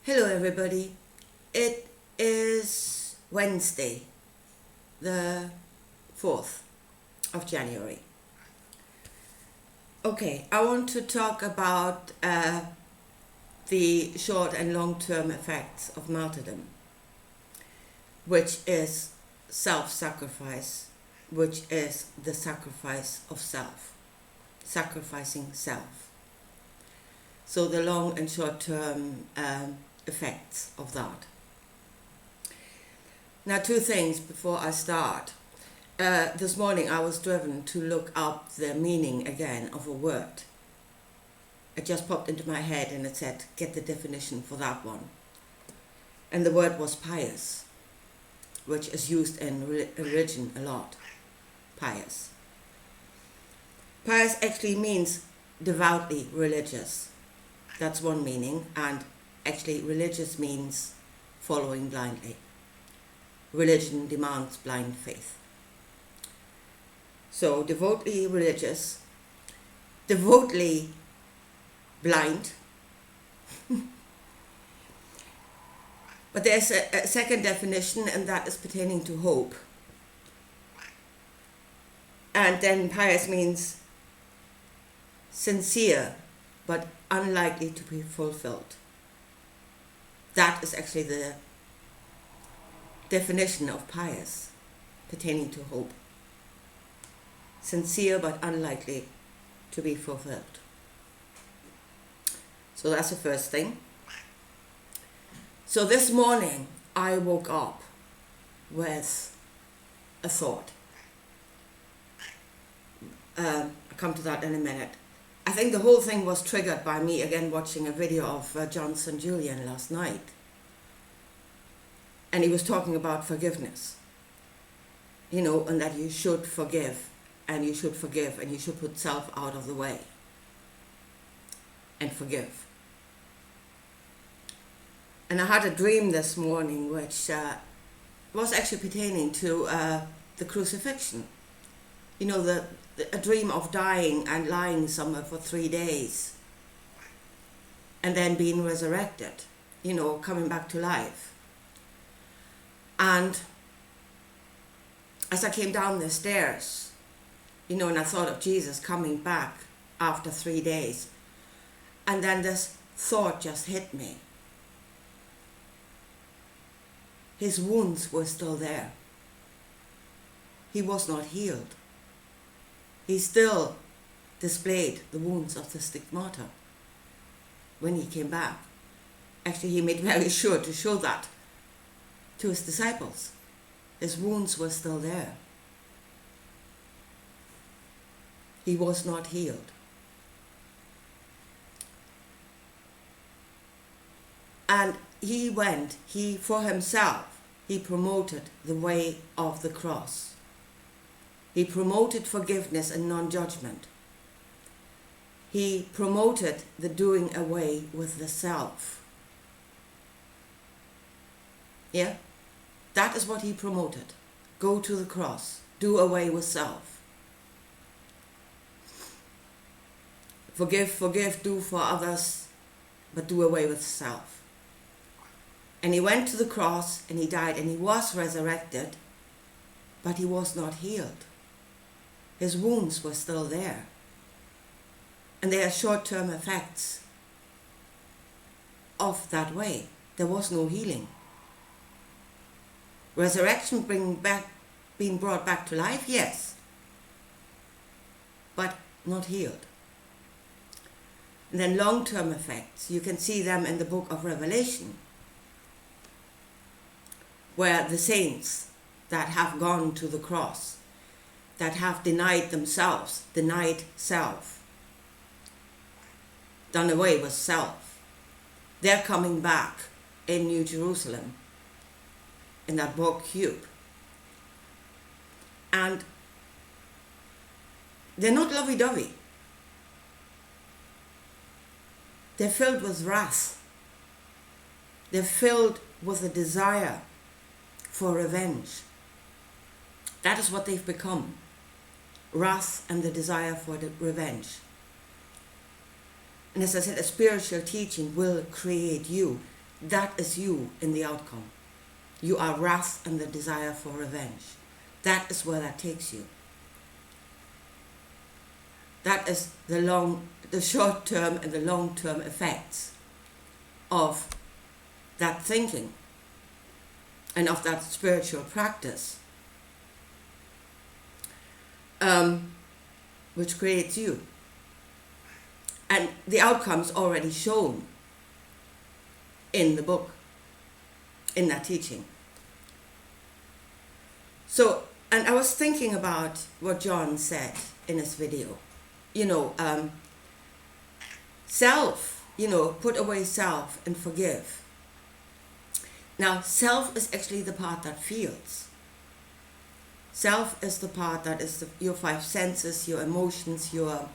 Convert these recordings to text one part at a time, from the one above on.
Hello everybody, it is Wednesday, the 4th of January. Okay, I want to talk about the short and long-term effects of martyrdom, which is self-sacrifice, which is the sacrifice of self, sacrificing self. So the long and short-term effects of that. Now, two things before I start. This morning I was driven to look up the meaning again of a word. It just popped into my head and it said, get the definition for that one. And the word was pious, which is used in religion a lot. Pious. Pious actually means devoutly religious. That's one meaning, and actually religious means following blindly. Religion demands blind faith. So devotedly religious, devotedly blind. But there's a second definition, and that is pertaining to hope. And then pious means sincere, but unlikely to be fulfilled. That is actually the definition of pious, pertaining to hope. Sincere but unlikely to be fulfilled. So that's the first thing. So this morning I woke up with a thought. I'll come to that in a minute. I think the whole thing was triggered by me again watching a video of John St. Julian last night. And he was talking about forgiveness. And that you should forgive, and you should forgive, and you should put self out of the way. And forgive. And I had a dream this morning which was actually pertaining to the crucifixion. A dream of dying and lying somewhere for 3 days and then being resurrected, coming back to life. And as I came down the stairs, and I thought of Jesus coming back after 3 days, and then this thought just hit me. His wounds were still there. He was not healed. He still displayed the wounds of the stigmata when he came back. Actually, he made very sure to show that to his disciples. His wounds were still there. He was not healed. And for himself, he promoted the way of the cross. He promoted forgiveness and non-judgment. He promoted the doing away with the self. Yeah? That is what he promoted. Go to the cross. Do away with self. Forgive, do for others, but do away with self. And he went to the cross and he died and he was resurrected, but he was not healed. His wounds were still there. And there are short-term effects of that way. There was no healing. Resurrection being brought back to life, yes. But not healed. And then long-term effects, you can see them in the book of Revelation, where the saints that have gone to the cross, that have denied themselves, denied self, done away with self, they're coming back in New Jerusalem, in that Borg cube. And they're not lovey-dovey. They're filled with wrath. They're filled with a desire for revenge. That is what they've become. Wrath and the desire for the revenge. And as I said, a spiritual teaching will create you that is you in the outcome. You are wrath and the desire for revenge. That is where that takes you. That is the short-term and the long-term effects of that thinking and of that spiritual practice, which creates you. And the outcome's already shown in the book, in that teaching. So, and I was thinking about what John said in his video. Self, put away self and forgive. Now, self is actually the part that feels. Self is the part that is your five senses, your emotions, your,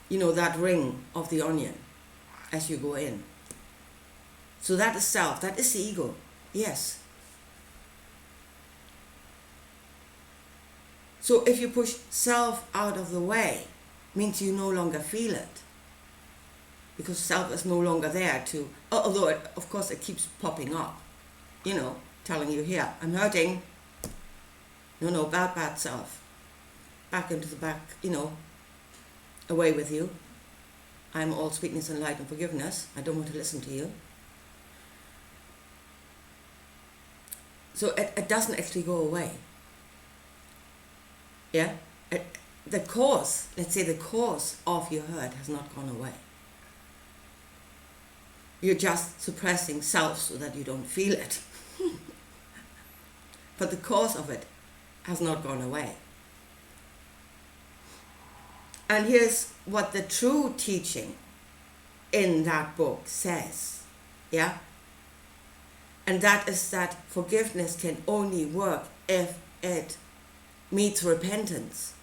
that ring of the onion as you go in. So that is self, that is the ego, yes. So if you push self out of the way, means you no longer feel it. Because self is no longer there to, although of course it keeps popping up, telling you, here, I'm hurting. No, bad self. Back into the back, away with you. I'm all sweetness and light and forgiveness. I don't want to listen to you. So it doesn't actually go away. Yeah? The cause of your hurt has not gone away. You're just suppressing self so that you don't feel it. But the cause of it has not gone away. And here's what the true teaching in that book says. Yeah? And that is that forgiveness can only work if it meets repentance.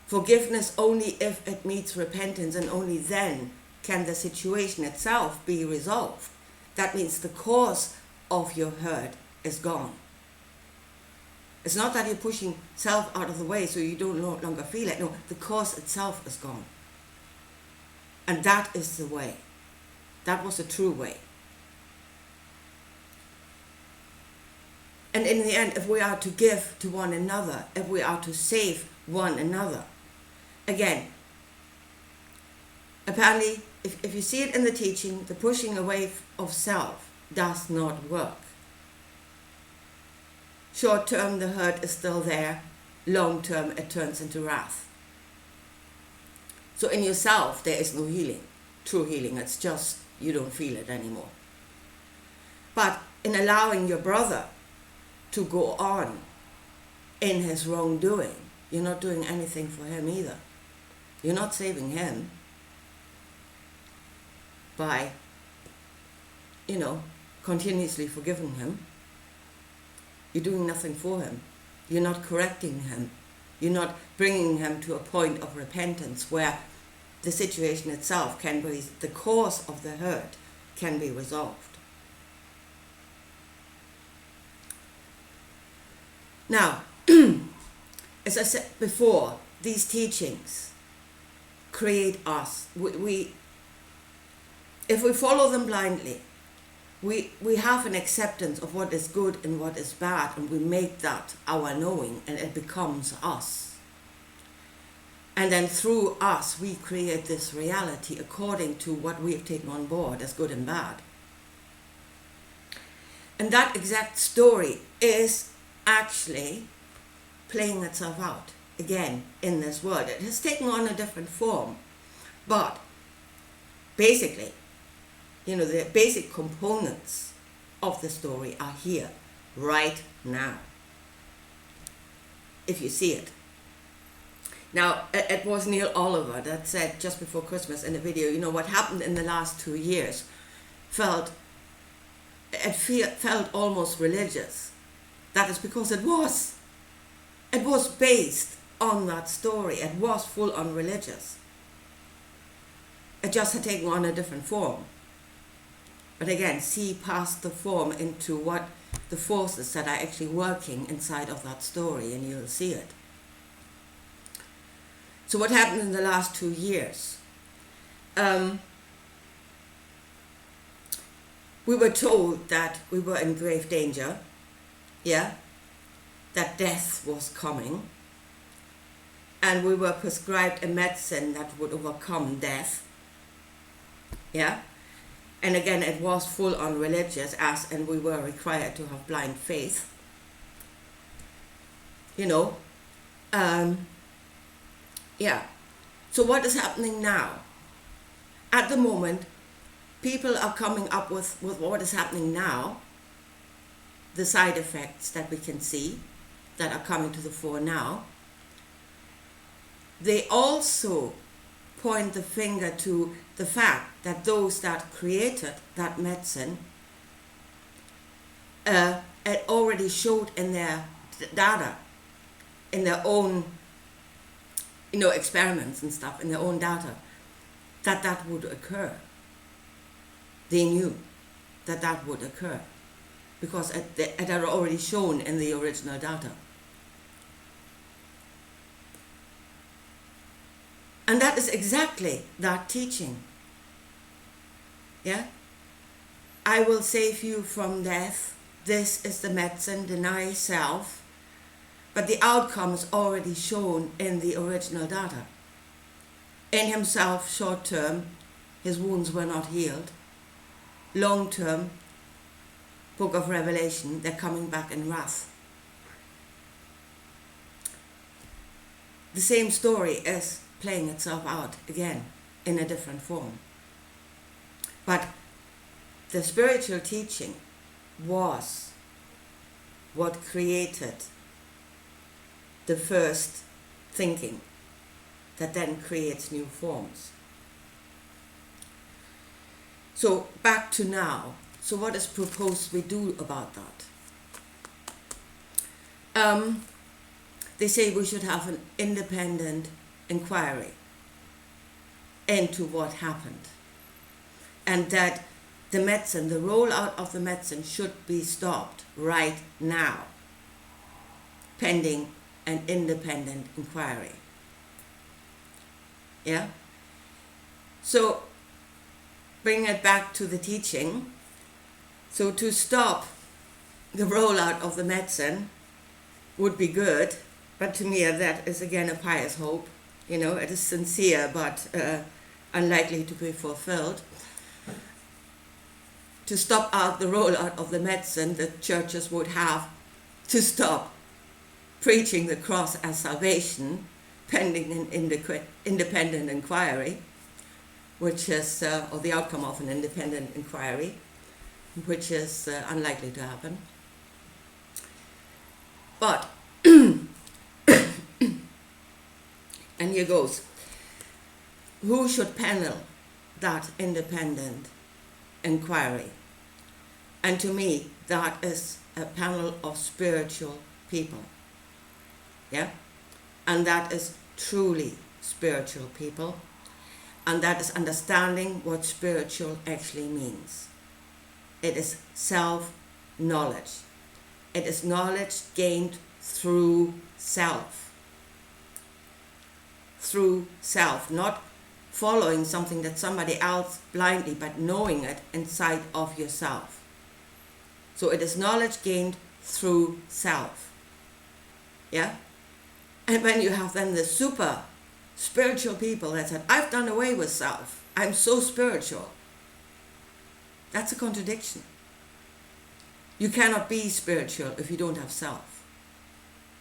Forgiveness only if it meets repentance, and only then can the situation itself be resolved. That means the cause of your hurt is gone. It's not that you're pushing self out of the way so you don't no longer feel it. No, the cause itself is gone. And that is the way. That was the true way. And in the end, if we are to give to one another, if we are to save one another, again, apparently, if you see it in the teaching, the pushing away of self does not work. Short term, the hurt is still there. Long term, it turns into wrath. So in yourself, there is no healing, true healing. It's just you don't feel it anymore. But in allowing your brother to go on in his wrongdoing, you're not doing anything for him either. You're not saving him by, continuously forgiving him. You're doing nothing for him. You're not correcting him. You're not bringing him to a point of repentance where the situation itself can be, the cause of the hurt can be resolved. Now, as I said before, these teachings create us. If we follow them blindly, we have an acceptance of what is good and what is bad, and we make that our knowing, and it becomes us. And then through us, we create this reality according to what we have taken on board as good and bad. And that exact story is actually playing itself out again in this world. It has taken on a different form, but basically, the basic components of the story are here right now, if you see it. Now, it was Neil Oliver that said just before Christmas in a video, what happened in the last 2 years felt almost religious. That is because it was based on that story. It was full on religious. It just had taken on a different form. But again, see past the form into what the forces that are actually working inside of that story, and you'll see it. So what happened in the last 2 years? we were told that we were in grave danger, yeah, that death was coming, and we were prescribed a medicine that would overcome death, yeah. And again, it was full on religious, and we were required to have blind faith, yeah. So what is happening now? At the moment, people are coming up with what is happening now, the side effects that we can see that are coming to the fore now. They also point the finger to the fact that those that created that medicine had already showed in their data, in their own experiments and stuff, in their own data, that would occur. They knew that would occur because it had already shown in the original data. And that is exactly that teaching. Yeah? I will save you from death. This is the medicine, deny self. But the outcome is already shown in the original data. In himself, short term, his wounds were not healed. Long term, Book of Revelation, they're coming back in wrath. The same story is playing itself out again in a different form. But the spiritual teaching was what created the first thinking that then creates new forms. So back to now. So what is proposed we do about that? They say we should have an independent inquiry into what happened, and that the medicine, the rollout of the medicine, should be stopped right now, pending an independent inquiry. Yeah? So, bring it back to the teaching. So to stop the rollout of the medicine would be good, but to me that is again a pious hope. It is sincere but unlikely to be fulfilled. To stop out the rollout of the medicine, the churches would have to stop preaching the cross as salvation, pending an independent inquiry, which is, or the outcome of an independent inquiry, which is unlikely to happen. But, and here goes, who should panel that independent inquiry? And to me, that is a panel of spiritual people. Yeah? And that is truly spiritual people. And that is understanding what spiritual actually means. It is self-knowledge. It is knowledge gained through self. Through self, not following something that somebody else blindly, but knowing it inside of yourself. So it is knowledge gained through self. Yeah? And when you have then the super spiritual people that said, I've done away with self, I'm so spiritual. That's a contradiction. You cannot be spiritual if you don't have self.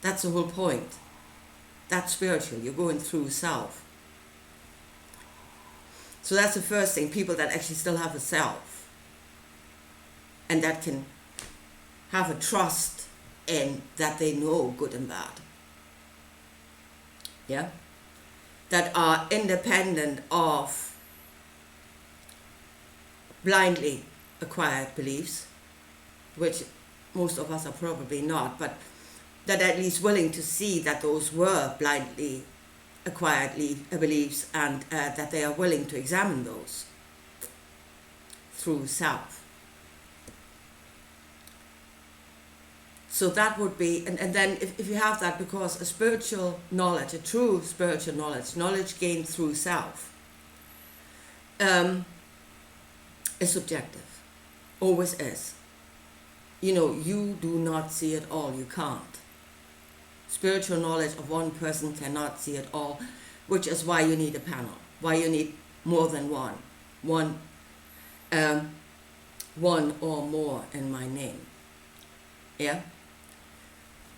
That's the whole point. That's spiritual. You're going through self. So that's the first thing, people that actually still have a self and that can have a trust in that they know good and bad. Yeah? That are independent of blindly acquired beliefs, which most of us are probably not, but that are at least willing to see that those were blindly acquired beliefs, and that they are willing to examine those through self. So that would be, and then if you have that, because a spiritual knowledge, a true spiritual knowledge gained through self, is subjective. Always is. You know, you do not see it all. You can't. Spiritual knowledge of one person cannot see it all, which is why you need a panel, why you need more than one. One or more in my name. Yeah?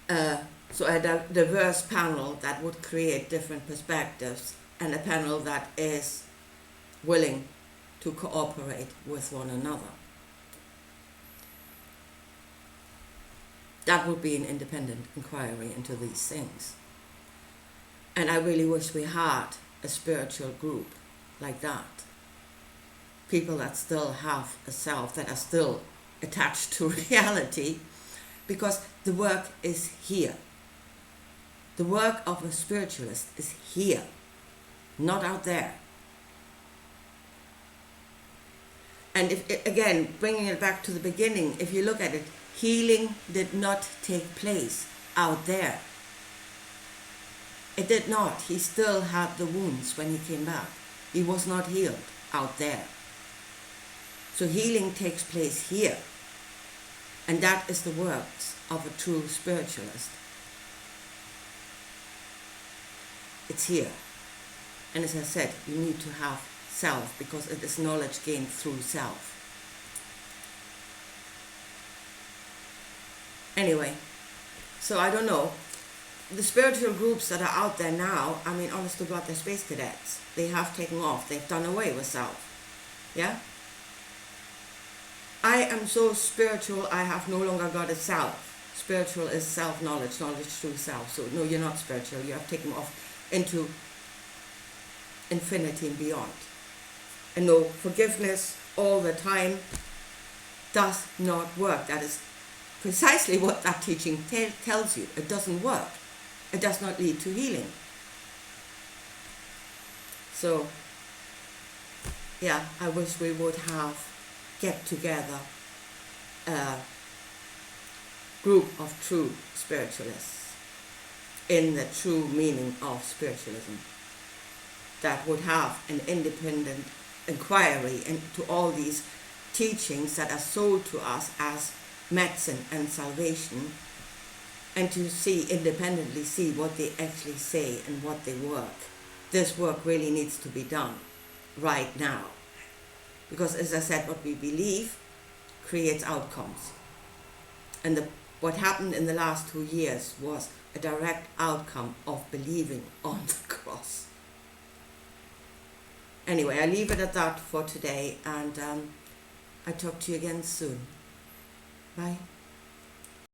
So a diverse panel that would create different perspectives, and a panel that is willing to cooperate with one another. That would be an independent inquiry into these things. And I really wish we had a spiritual group like that. People that still have a self, that are still attached to reality, because the work is here. The work of a spiritualist is here, not out there. And if, again, bringing it back to the beginning, if you look at it, healing did not take place out there. It did not. He still had the wounds when he came back. He was not healed out there. So healing takes place here. And that is the works of a true spiritualist. It's here. And as I said, you need to have self, because it is knowledge gained through self. Anyway, so I don't know. The spiritual groups that are out there now, I mean, honest to God, they're space cadets. They have taken off. They've done away with self. Yeah? I am so spiritual, I have no longer got a self. Spiritual is self-knowledge, knowledge through self. So no, you're not spiritual. You have taken off into infinity and beyond. And no, forgiveness all the time does not work. That is precisely what that teaching tells you. It doesn't work. It does not lead to healing. So, yeah, I wish we would get together a group of true spiritualists in the true meaning of spiritualism that would have an independent inquiry into all these teachings that are sold to us as medicine and salvation, and to independently see what they actually say and what they work. This work really needs to be done right now. Because as I said, what we believe creates outcomes. And what happened in the last 2 years was a direct outcome of believing on the cross. Anyway, I leave it at that for today, and I talk to you again soon. Bye.